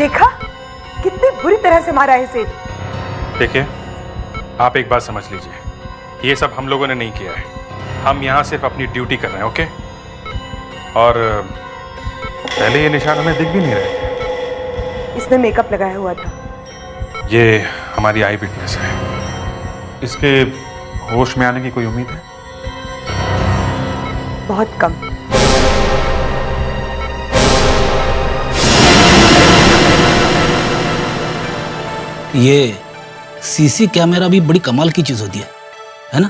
देखा कितनी बुरी तरह से मारा है इसे। देखिए, आप एक बात समझ लीजिए, ये सब हम लोगों ने नहीं किया है। हम यहाँ सिर्फ अपनी ड्यूटी कर रहे हैं, ओके? और पहले ये निशान हमें दिख भी नहीं रहे थे। इसने मेकअप लगाया हुआ था। ये हमारी आई विटनेस है। इसके होश में आने की कोई उम्मीद है? बहुत कम। ये सीसी कैमरा भी बड़ी कमाल की चीज होती है ना?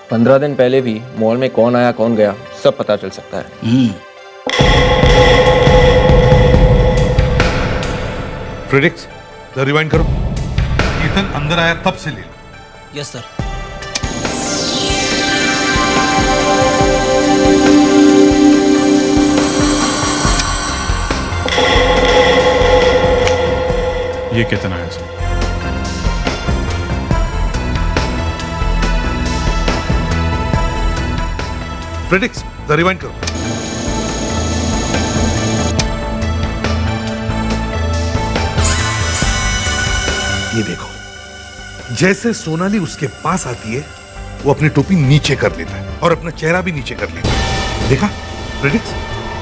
15 दिन पहले भी मॉल में कौन आया कौन गया सब पता चल सकता है। फ्रेडिक्स, रिवाइंड करो। केतन अंदर आया तब से ले लो। Yes sir. ये कितना है सर? फ्रेडिक्स, रिवाइंड करो। ये देखो, जैसे सोनाली उसके पास आती है वो अपनी टोपी नीचे कर लेता है और अपना चेहरा भी नीचे कर लेता है। देखा फ्रेडिक्स?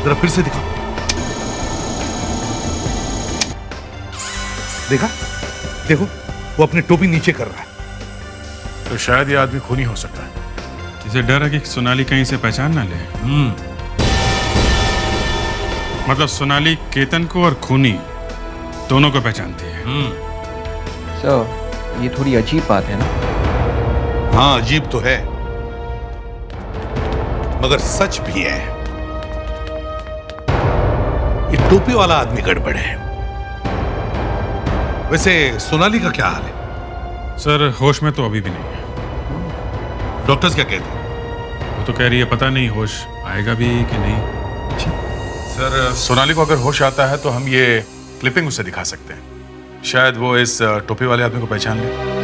जरा फिर से दिखाओ। देखा? देखो, वो अपनी टोपी नीचे कर रहा है। तो शायद ये आदमी खूनी हो सकता है। इसे डर है कि सोनाली कहीं से पहचान ना ले। मतलब सोनाली केतन को और खूनी दोनों को पहचानती है। सर, ये थोड़ी अजीब बात है ना? हाँ, अजीब तो है मगर सच भी है। ये टोपी वाला आदमी गड़बड़ है। वैसे सोनाली का क्या हाल है? सर, होश में तो अभी भी नहीं है। डॉक्टर्स क्या कहते हैं? वो तो कह रही है पता नहीं होश आएगा भी कि नहीं। सर, सोनाली को अगर होश आता है तो हम ये क्लिपिंग उसे दिखा सकते हैं। शायद वो इस टोपी वाले आदमी को पहचान ले।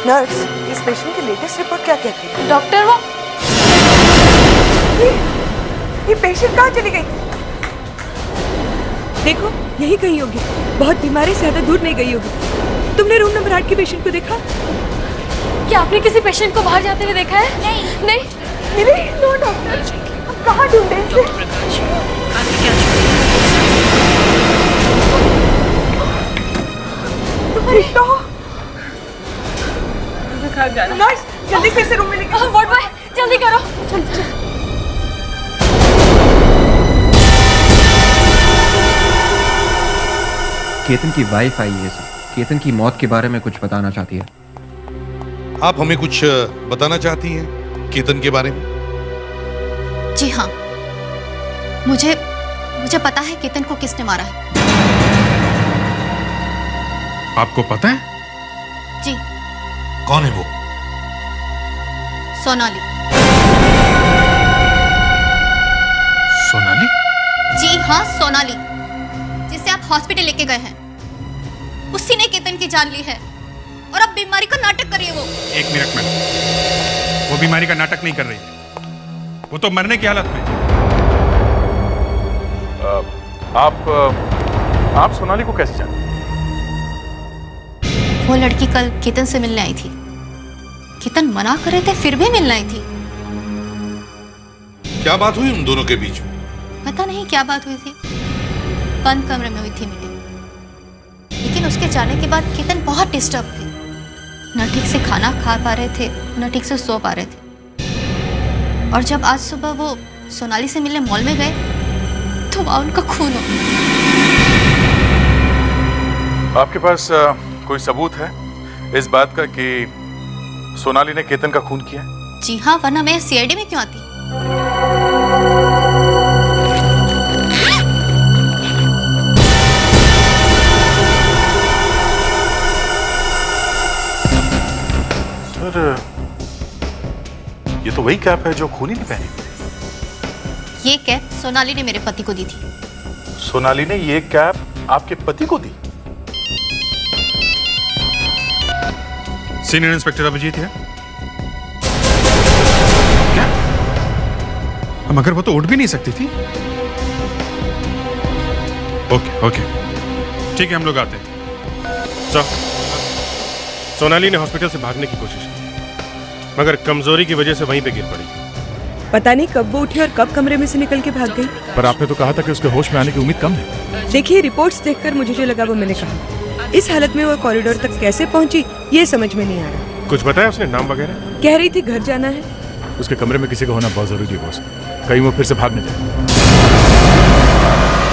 नर्स, इस पेशेंट की लेटेस्ट रिपोर्ट क्या कहती है? डॉक्टर, वो ये पेशेंट कहाँ चली गई? देखो, यही कहीं होगी। बहुत बीमारी से ज्यादा दूर नहीं गई होगी। तुमने रूम नंबर 8 के पेशेंट को देखा? क्या आपने किसी पेशेंट को बाहर जाते हुए देखा है? नहीं। मिले? नो डॉक्टर, हम कहाँ ढूंढे इसे? तुम्हारी तो नर्स, जल्दी से इसे रूम में लेके वार्ड बॉय, जल्दी करो। चल। केतन की वाइफ आई है सर। केतन की मौत के बारे में कुछ बताना चाहती है। आप हमें कुछ बताना चाहती हैं केतन के बारे में? जी हाँ, मुझे पता है केतन को किसने मारा है। आपको पता है? जी। कौन है वो? सोनाली। सोनाली? जी हाँ, सोनाली, जिसे आप हॉस्पिटल लेके गए हैं। उसी ने केतन की जान ली है और अब बीमारी का नाटक कर रही है वो। एक मिनट में, वो बीमारी का नाटक नहीं कर रही है, वो तो मरने की हालत में। आप सोनाली को कैसे जानते? वो लड़की कल केतन से मिलने आई थी। केतन मना कर रहे थे फिर भी मिलने आई थी। क्या बात हुई उन दोनों के बीच में? पता नहीं क्या बात हुई थी। बंद कमरे में हुई थी मीटिंग। लेकिन उसके जाने के बाद केतन बहुत डिस्टर्ब थे। न ठीक से खाना खा पा रहे थे, न ठीक से सो पा रहे थे। और जब आज सुबह वो सोनाली से मिलने मॉल में गए तो वहां उनका खून हो गया। आपके पास कोई सबूत है इस बात का कि सोनाली ने केतन का खून किया? जी हाँ, वरना मैं सीआईडी में क्यों आती? सर, ये तो वही कैप है जो खूनी ने पहनी थी। ये कैप सोनाली ने मेरे पति को दी थी। सोनाली ने ये कैप आपके पति को दी? सीनियर इंस्पेक्टर अभिजीत है क्या? मगर वो तो उठ भी नहीं सकती थी। ओके ओके, ठीक है, हम लोग आते हैं। सोनाली ने हॉस्पिटल से भागने की कोशिश की, मगर कमजोरी की वजह से वहीं पे गिर पड़ी। पता नहीं कब वो उठी और कब कमरे में से निकल के भाग गई। पर आपने तो कहा था कि उसके होश में आने की उम्मीद कम है। देखिए, रिपोर्ट्स देखकर मुझे जो लगा वो मैंने कहा। इस हालत में वो कॉरिडोर तक कैसे पहुंची ये समझ में नहीं आ रहा। कुछ बताया उसने, नाम वगैरह? कह रही थी घर जाना है। उसके कमरे में किसी का होना बहुत जरूरी है बॉस, कहीं वो फिर से भाग न जाए।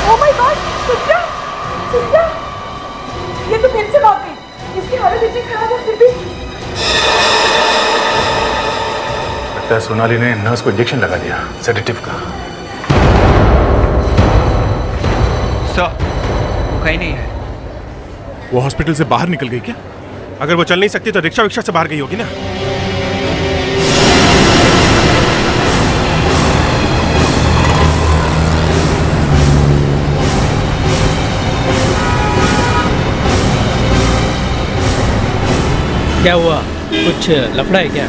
Oh my God, sister, sister, ये तो फिर से भाग गई। इसकी हालत इतनी खराब है फिर भी। लगता है सोनाली ने नर्स को इंजेक्शन लगा दिया सेडेटिव का। सर, वो कहीं नहीं है। वो हॉस्पिटल से बाहर निकल गई क्या? अगर वो चल नहीं सकती तो रिक्शा विक्शा से बाहर गई होगी ना। क्या हुआ? कुछ लफड़ा है क्या?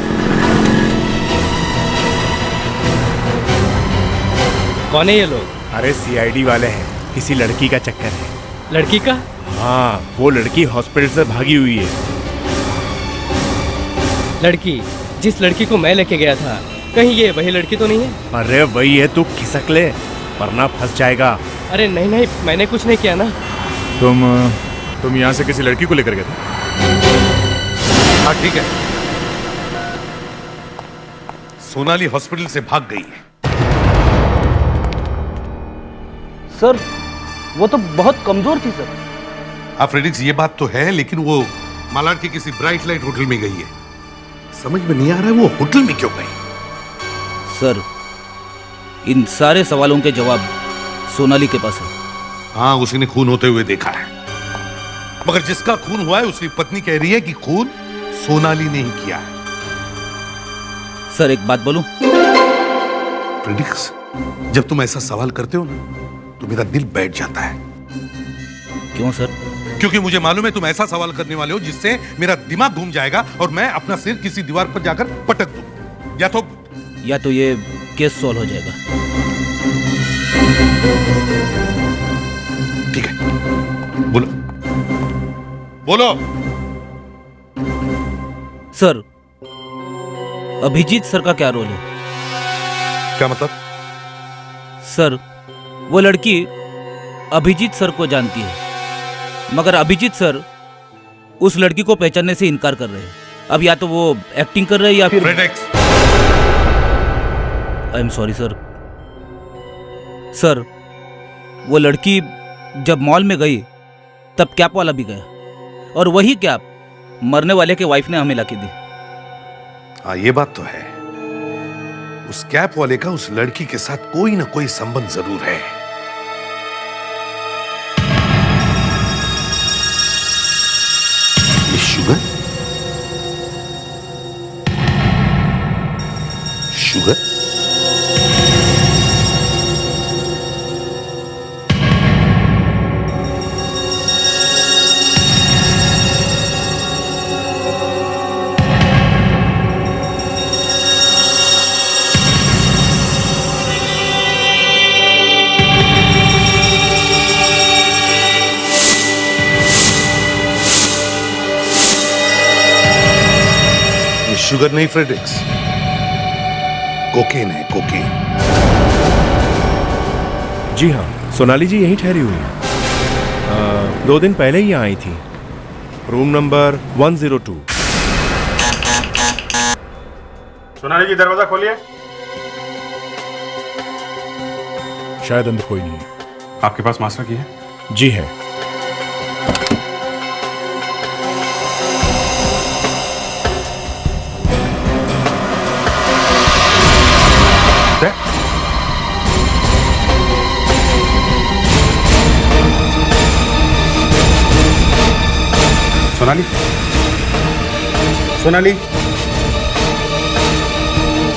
कौन है ये लोग? अरे सीआईडी वाले हैं, किसी लड़की का चक्कर है। लड़की का? हाँ, वो लड़की हॉस्पिटल से भागी हुई है। लड़की? जिस लड़की को मैं लेके गया था, कहीं ये वही लड़की तो नहीं है? अरे वही है, तू खिसक ले वरना फंस जाएगा। अरे नहीं नहीं, मैंने कुछ नहीं किया ना। तुम यहाँ से किसी लड़की को लेकर गए थे? हाँ ठीक है, सोनाली हॉस्पिटल से भाग गई है। सर, वो तो बहुत कमजोर थी सर। हाँ फ्रेडिक्स, ये बात तो है, लेकिन वो मालाड के किसी ब्राइट लाइट होटल में गई है। समझ में नहीं आ रहा है वो होटल में क्यों गई। सर, इन सारे सवालों के जवाब सोनाली के पास है। हाँ, उसी ने खून होते हुए देखा है, मगर जिसका खून हुआ है उसकी पत्नी कह रही है कि खून सोनाली ने ही किया है। सर, एक बात बोलूं? फ्रेडिक्स, जब तुम ऐसा सवाल करते हो ना तो मेरा दिल बैठ जाता है। क्यों सर? क्योंकि मुझे मालूम है तुम ऐसा सवाल करने वाले हो जिससे मेरा दिमाग घूम जाएगा और मैं अपना सिर किसी दीवार पर जाकर पटक दूं, या तो ये केस सॉल्व हो जाएगा। ठीक है, बोलो बोलो। सर, अभिजीत सर का क्या रोल है? क्या मतलब? सर, वो लड़की अभिजीत सर को जानती है, मगर अभिजीत सर उस लड़की को पहचानने से इनकार कर रहे हैं। अब या तो वो एक्टिंग कर रहे हैं या फिर... फ्रेडेक्स, I am sorry sir. Sir, वो लड़की जब मॉल में गई तब कैप वाला भी गया, और वही कैप मरने वाले के वाइफ ने हमें लाके दी। हाँ, ये बात तो है, उस कैप वाले का उस लड़की के साथ कोई ना कोई संबंध जरूर है। ये शुगर शुगर शुगर नहीं फ्रेडेक्स, कोकेन है, कोकेन। जी हाँ, सोनाली जी यहीं ठहरी हुई है। 2 दिन पहले ही यहाँ आई थी, रूम नंबर 102। सोनाली जी, दरवाजा खोलिए। शायद अंदर कोई नहीं है। आपके पास मास्टर की है? जी है। सोनाली, सोनाली,